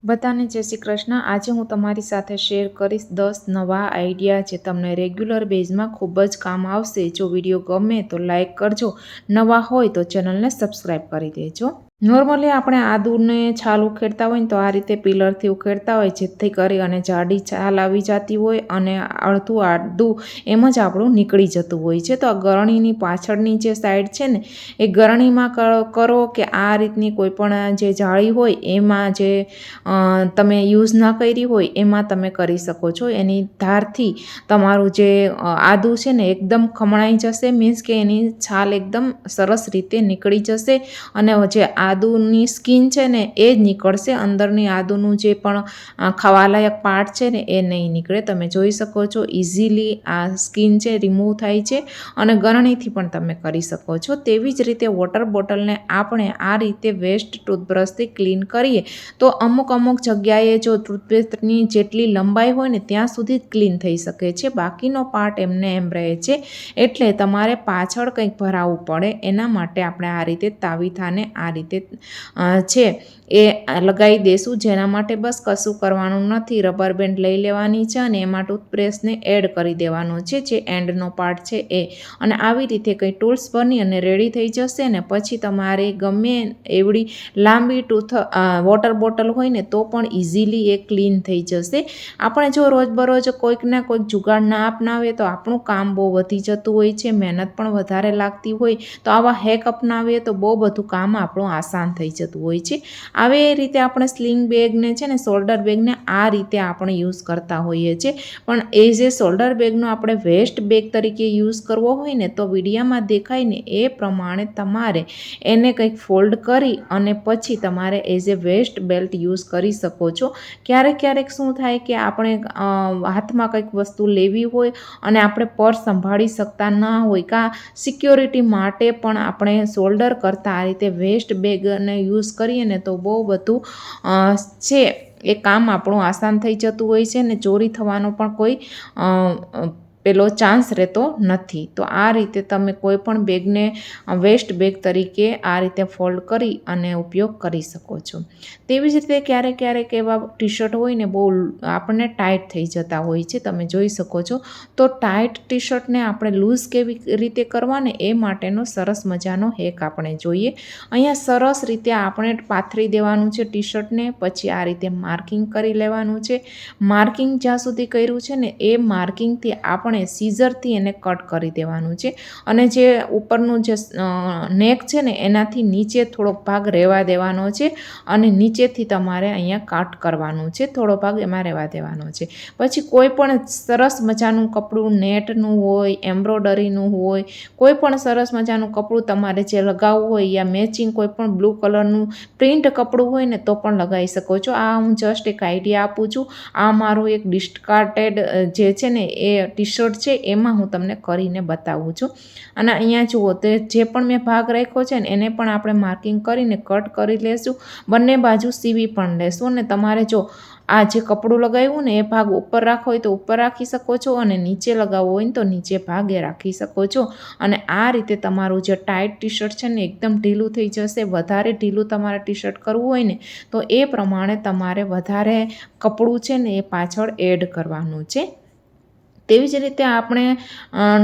બધાને જય શ્રી કૃષ્ણ। આજે હું તમારી સાથે શેર કરીશ 10 નવા આઈડિયા જે તમને રેગ્યુલર બેઝમાં ખૂબ જ કામ આવશે। જો વિડીયો ગમે તો લાઈક કરજો, નવા હોય તો ચેનલને સબસ્ક્રાઈબ કરી દેજો। નોર્મલી આપણે આદુને છાલ ઉખેડતા હોય ને તો આ રીતે પિલરથી ઉખેડતા હોય, જેથી કરી અને જાડી છાલ આવી જતી હોય અને અડધું આદું એમ જ આપણું નીકળી જતું હોય છે। તો આ ગરણીની પાછળની જે સાઈડ છે ને એ ગરણીમાં કરો કે આ રીતની કોઈ પણ જે જાળી હોય એમાં જે તમે યુઝ ના કરી હોય એમાં તમે કરી શકો છો। એની ધારથી તમારું જે આદું છે ને એકદમ ખમણાઈ જશે, મીન્સ કે એની છાલ એકદમ સરસ રીતે નીકળી જશે અને જે આદુની સ્કિન છે ને એ જ નીકળશે, અંદરની આદુનું જે પણ ખાવાલાયક પાર્ટ છે ને એ નહીં નીકળે। તમે જોઈ શકો છો ઇઝીલી આ સ્કિન છે રિમૂવ થાય છે અને ગરણીથી પણ તમે કરી શકો છો। તેવી જ રીતે વોટર બોટલને આપણે આ રીતે વેસ્ટ ટૂથબ્રશથી ક્લીન કરીએ તો અમુક જગ્યાએ જો ટૂથપેસ્ટની જેટલી લંબાઈ હોય ને ત્યાં સુધી જ ક્લીન થઈ શકે છે, બાકીનો પાર્ટ એમને એમ રહે છે। એટલે તમારે પાછળ કંઈક ભરાવવું પડે, એના માટે આપણે આ રીતે તાવીથાને આ રીતે છે એ લગાવી દઈશું, જેના માટે બસ કશું કરવાનું નથી। રબર બેન્ડ લઈ લેવાની છે અને એમાં ટૂથબ્રશને એડ કરી દેવાનું છે, જે એન્ડનો પાર્ટ છે એ, અને આવી રીતે કંઈ ટૂલ્સ બની અને રેડી થઈ જશે ને પછી તમારે ગમે એવડી લાંબી વોટર બોટલ હોય ને તો પણ ઇઝીલી એ ક્લીન થઈ જશે। આપણે જો રોજબરોજ કોઈક ને કોઈક જુગાડ ના અપનાવીએ તો આપણું કામ બહુ વધી જતું હોય છે, મહેનત પણ વધારે લાગતી હોય, તો આવા હેક અપનાવીએ તો બહુ બધું કામ આપણું આસાન થઈ જતું હોય છે। આવી રીતે આપણે સ્લિંગ બેગને છે ને શોલ્ડર બેગને આ રીતે આપણે યુઝ કરતા હોઈએ છીએ, પણ એ જે શોલ્ડર બેગનો આપણે વેસ્ટ બેગ તરીકે યુઝ કરવો હોય ને તો વિડીયામાં દેખાય ને એ પ્રમાણે તમારે એને કંઈક ફોલ્ડ કરી અને પછી તમારે as a waist belt use કરી શકો છો। ક્યારેક શું થાય કે આપણે હાથમાં કંઈક વસ્તુ લેવી હોય અને આપણે પર્સ સંભાળી શકતા ના હોય, કાં સિક્યોરિટી માટે પણ આપણે શોલ્ડર કરતાં આ રીતે વેસ્ટ બેગને યુઝ કરીએ ને તો બહુ બધું છે એ કામ આપણું આસાન થઈ જતું હોય છે ને ચોરી થવાનો પણ કોઈ પેલો ચાન્સ રહેતો નથી। તો આ રીતે તમે કોઈ પણ બેગને વેસ્ટ બેગ તરીકે આ રીતે ફોલ્ડ કરી અને ઉપયોગ કરી શકો છો। તેવી જ રીતે ક્યારેક એવા ટી શર્ટ હોય ને બહુ આપણને ટાઈટ થઈ જતા હોય છે, તમે જોઈ શકો છો। તો ટાઈટ ટી શર્ટને આપણે લૂઝ કેવી રીતે કરવા ને એ માટેનો સરસ મજાનો હેક આપણે જોઈએ। અહીંયા સરસ રીતે આપણે પાથરી દેવાનું છે ટી શર્ટને, પછી આ રીતે માર્કિંગ કરી લેવાનું છે। માર્કિંગ જ્યાં સુધી કર્યું છે ને એ માર્કિંગથી આપણે સીઝરથી એને કટ કરી દેવાનું છે અને જે ઉપરનું જે નેક છે ને એનાથી નીચે થોડોક ભાગ રહેવા દેવાનો છે અને નીચેથી તમારે અહીંયા કાટ કરવાનું છે, થોડો ભાગ એમાં રહેવા દેવાનો છે। પછી કોઈ પણ સરસ મજાનું કપડું નેટનું હોય, એમ્બ્રોડરીનું હોય, કોઈ પણ સરસ મજાનું કપડું તમારે જે લગાવવું હોય યા મેચિંગ કોઈ પણ બ્લુ કલરનું પ્રિન્ટ કપડું હોય ને તો પણ લગાવી શકો છો। આ હું જસ્ટ એક આઈડિયા આપું છું। આ મારું એક ડિસ્કાર્ટેડ જે છે ને એ ટી શર્ટ છે એમાં હું તમને કરીને બતાવું છું। અને અહીંયા જુઓ તે જે પણ મેં ભાગ રાખ્યો છે ને એને પણ આપણે માર્કિંગ કરીને કટ કરી લેશું, બંને બાજુ સીવી પણ લેશું। અને તમારે જો આ જે કપડું લગાવ્યું ને એ ભાગ ઉપર રાખવો હોય તો ઉપર રાખી શકો છો અને નીચે લગાવવો હોય ને તો નીચે ભાગે રાખી શકો છો। અને આ રીતે તમારું જે ટાઈટ ટી શર્ટ છે ને એકદમ ઢીલું થઈ જશે। વધારે ઢીલું તમારે ટી શર્ટ કરવું હોય ને તો એ પ્રમાણે તમારે વધારે કપડું છે ને એ પાછળ એડ કરવાનું છે। તેવી જ રીતે આપણે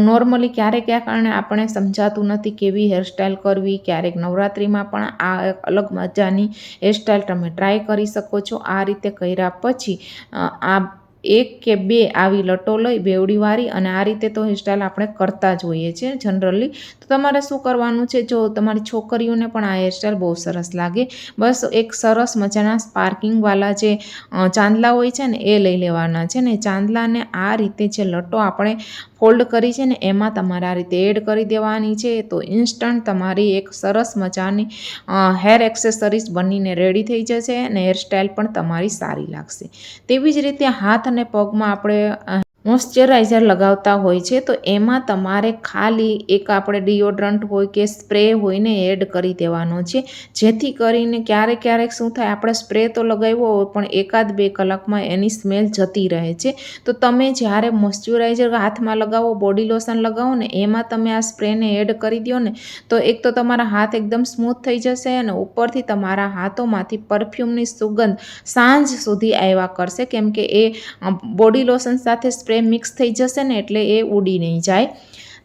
નોર્મલી ક્યારેક આપણે સમજાતું નથી કેવી હેરસ્ટાઈલ કરવી, ક્યારેક નવરાત્રિમાં પણ આ એક અલગ મજાની હેરસ્ટાઈલ તમે ટ્રાય કરી શકો છો। આ રીતે કર્યા પછી આ એક કે બે આવી લટો લઈ બેવડીવાળી અને આ રીતે તો હેરસ્ટાઈલ આપણે કરતા જ હોઈએ છીએ જનરલી। તો તમારે શું કરવાનું છે, જો તમારી છોકરીઓને પણ આ હેરસ્ટાઈલ બહુ સરસ લાગે, બસ એક સરસ મજાના સ્પાર્કિંગવાળા જે ચાંદલા હોય છે ને એ લઈ લેવાના છે ને ચાંદલાને આ રીતે જે લટો આપણે ફોલ્ડ કરી છે ને એમાં તમારે આ રીતે એડ કરી દેવાની છે। તો ઇન્સ્ટન્ટ તમારી એક સરસ મજાની હેર એક્સેસરીઝ બનીને રેડી થઈ જશે અને હેરસ્ટાઈલ પણ તમારી સારી લાગશે। તેવી જ રીતે હાથ અને પગમાં આપણે મોઇશ્ચરાઇઝર લગાવતા હોય છે તો એમાં તમારે ખાલી એક આપણે ડિયોડ્રન્ટ હોય કે સ્પ્રે હોય ને એડ કરી દેવાનો છે, જેથી કરીને ક્યારેક ક્યારેક શું થાય, આપણે સ્પ્રે તો લગાવ્યો હોય પણ 1-2 કલાકમાં એની સ્મેલ જતી રહે છે. તો તમે જ્યારે મોઇશ્ચરાઇઝર હાથમાં લગાવો, બોડી લોશન લગાવો ને એમાં તમે આ સ્પ્રેને એડ કરી દો ને તો એક તો તમારા હાથ એકદમ સ્મૂથ થઈ જશે અને ઉપરથી તમારા હાથોમાંથી પરફ્યુમની સુગંધ સાંજ સુધી આવ્યા કરશે, કેમ કે એ બોડી લોશન સાથે સ્પ્રે મિક્સ થઈ જશે ને એટલે એ ઉડી નહીં જાય.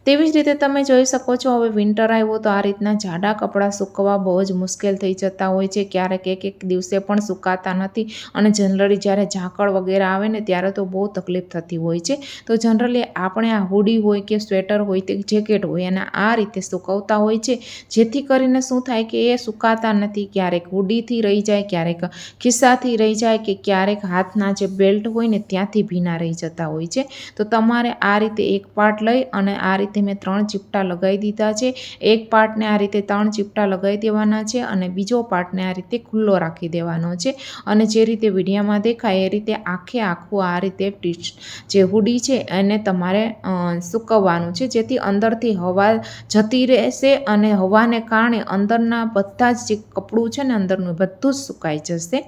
તેવી જ રીતે તમે જોઈ શકો છો, હવે વિન્ટર આવ્યો તો આ રીતના જાડા કપડાં સૂકવવા બહુ જ મુશ્કેલ થઈ જતા હોય છે, ક્યારેક એક દિવસે પણ સુકાતા નથી અને જનરલી જ્યારે ઝાકળ વગેરે આવે ને ત્યારે તો બહુ તકલીફ થતી હોય છે. તો જનરલી આપણે આ હુડી હોય કે સ્વેટર હોય કે જેકેટ હોય એને આ રીતે સૂકવતા હોય છે, જેથી કરીને શું થાય કે એ સુકાતા નથી, ક્યારેક હુડીથી રહી જાય, ક્યારેક ખિસ્સાથી રહી જાય કે ક્યારેક હાથના જે બેલ્ટ હોય ને ત્યાંથી ભીના રહી જતા હોય છે. તો તમારે આ રીતે એક પાર્ટ લઈ અને આ રીતે મેં 3 ચીપટા લગાવી દીધા છે. એક પાર્ટને આ રીતે 3 ચીપટા લગાવી દેવાના છે અને બીજો પાર્ટને આ રીતે ખુલ્લો રાખી દેવાનો છે અને જે રીતે વિડીયોમાં દેખાય એ રીતે આખું આ રીતે જે હુડી છે એને તમારે સૂકવવાનું છે, જેથી અંદરથી હવા જતી રહેશે અને હવાને કારણે અંદરના બધા જ જે કપડું છે ને અંદરનું બધું જ સુકાઈ જશે.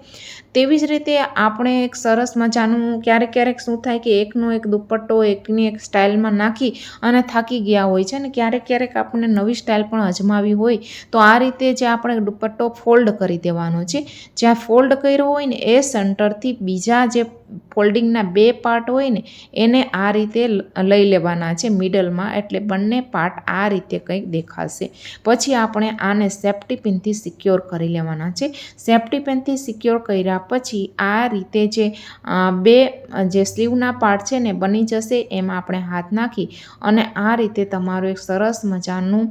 તેવી જ રીતે આપણે એક સરસ મજાનું ક્યારેક શું થાય કે એકનો એક દુપટ્ટો એકની એક સ્ટાઇલમાં નાખી અને થાકી ગયા હોય છે ને ક્યારેક આપણને નવી સ્ટાઇલ પણ અજમાવી હોય તો આ રીતે જે આપણે દુપટ્ટો ફોલ્ડ કરી દેવાનો છે. જ્યાં ફોલ્ડ કર્યો હોય ને એ સેન્ટરથી બીજા જે ફોલ્ડિંગના 2 પાર્ટ હોય ને એને આ રીતે લઈ લેવાના છે મિડલમાં, એટલે બંને પાર્ટ આ રીતે કંઈક દેખાશે. પછી આપણે આને સેફ્ટી પિનથી સિક્યોર કરી લેવાના છે. સેફ્ટી પિનથી સિક્યોર કર્યા પછી આ રીતે જે 2 જે સ્લીવના પાર્ટ છે ને બની જશે, એમાં આપણે હાથ નાખી અને આ રીતે તમારું એક સરસ મજાનું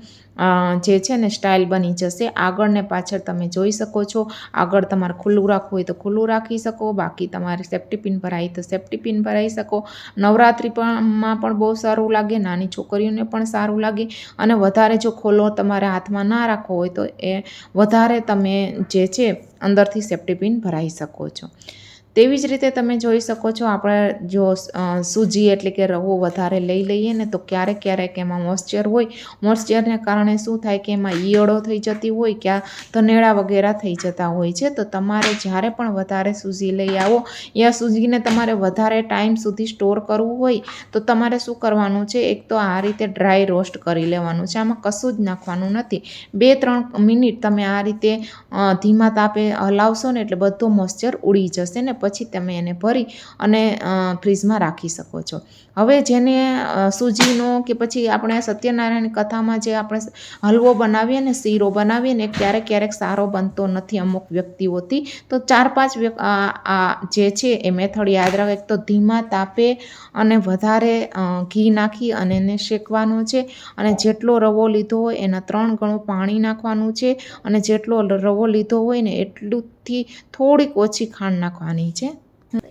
જે છે ને સ્ટાઇલ બની જશે. આગળ ને પાછળ તમે જોઈ શકો છો. આગળ તમારે ખુલ્લું રાખવું હોય તો ખુલ્લું રાખી શકો, બાકી તમારે સેફ્ટી પિન ભરાઈ તો સેફ્ટી પિન ભરાઈ શકો. નવરાત્રિમાં પણ બહુ સારું લાગે, નાની છોકરીઓને પણ સારું લાગે અને વધારે જો ખોલો તમારે હાથમાં ના રાખવો હોય તો એ વધારે તમે જે છે અંદરથી સેફ્ટી પિન ભરાઈ શકો છો. તેવી જ રીતે તમે જોઈ શકો છો, આપણે જો સૂજી એટલે કે રવો વધારે લઈ લઈએ ને તો ક્યારેક એમાં મોઇશ્ચર હોય, મોઇશ્ચરને કારણે શું થાય કે એમાં ઈયળો થઈ જતી હોય, ક્યાં ધનેડા વગેરે થઈ જતા હોય છે. તો તમારે જ્યારે પણ વધારે સૂજી લઈ આવો યા સૂજીને તમારે વધારે ટાઈમ સુધી સ્ટોર કરવું હોય તો તમારે શું કરવાનું છે, એક તો આ રીતે ડ્રાય રોસ્ટ કરી લેવાનું છે, આમાં કશું જ નાખવાનું નથી. 2-3 મિનિટ તમે આ રીતે ધીમા તાપે હલાવશો ને એટલે બધો મોઇશ્ચર ઉડી જશે ને પછી તમે એને ભરી અને ફ્રીજમાં રાખી શકો છો. હવે જેને સૂજીનો કે પછી આપણે સત્યનારાયણ કથામાં જે આપણે હલવો બનાવીએ ને, શીરો બનાવીએ ને, ક્યારેક સારો બનતો નથી અમુક વ્યક્તિઓથી. તો 4-5 જે છે એ મેથડ યાદ રાખો. એક તો ધીમા તાપે અને વધારે ઘી નાખી અને એને શેકવાનો છે અને જેટલો રવો લીધો હોય એના 3 ગણું પાણી નાખવાનું છે અને જેટલો રવો લીધો હોય ને એટલુંથી થોડીક ઓછી ખાંડ નાખવાની છે.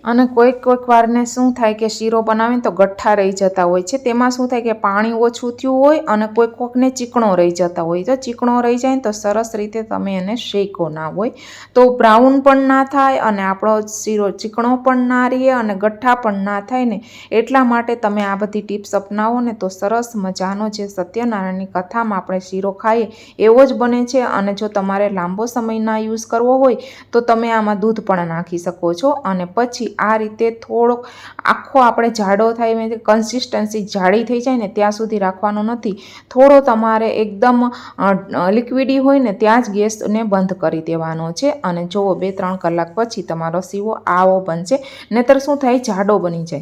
અને કોઈક વારને શું થાય કે શીરો બનાવીને તો ગઠ્ઠા રહી જતા હોય છે, તેમાં શું થાય કે પાણી ઓછું થયું હોય અને કોઈકને ચીકણો રહી જતા હોય. તો ચીકણો રહી જાય ને તો સરસ રીતે તમે એને શેકો ના હોય તો બ્રાઉન પણ ના થાય અને આપણો શીરો ચીકણો પણ ના રહે અને ગઠ્ઠા પણ ના થાય ને, એટલા માટે તમે આ બધી ટિપ્સ અપનાવો ને તો સરસ મજાનો જે સત્યનારાયણની કથામાં આપણે શીરો ખાઈએ એવો જ બને છે. અને જો તમારે લાંબો સમય ના યુઝ કરવો હોય તો તમે આમાં દૂધ પણ નાખી શકો છો અને પછી આ રીતે થોડોક આખો આપણે જાડો થાય, કન્સિસ્ટન્સી જાડી થઈ જાય ને ત્યાં સુધી રાખવાનો નથી. થોડો તમારે એકદમ લિક્વિડી હોય ને ત્યાં જ ગેસને બંધ કરી દેવાનો છે અને જુઓ 2-3 કલાક પછી તમારો શીરો આવો બનશે, નહીતર શું થાય જાડો બની જાય.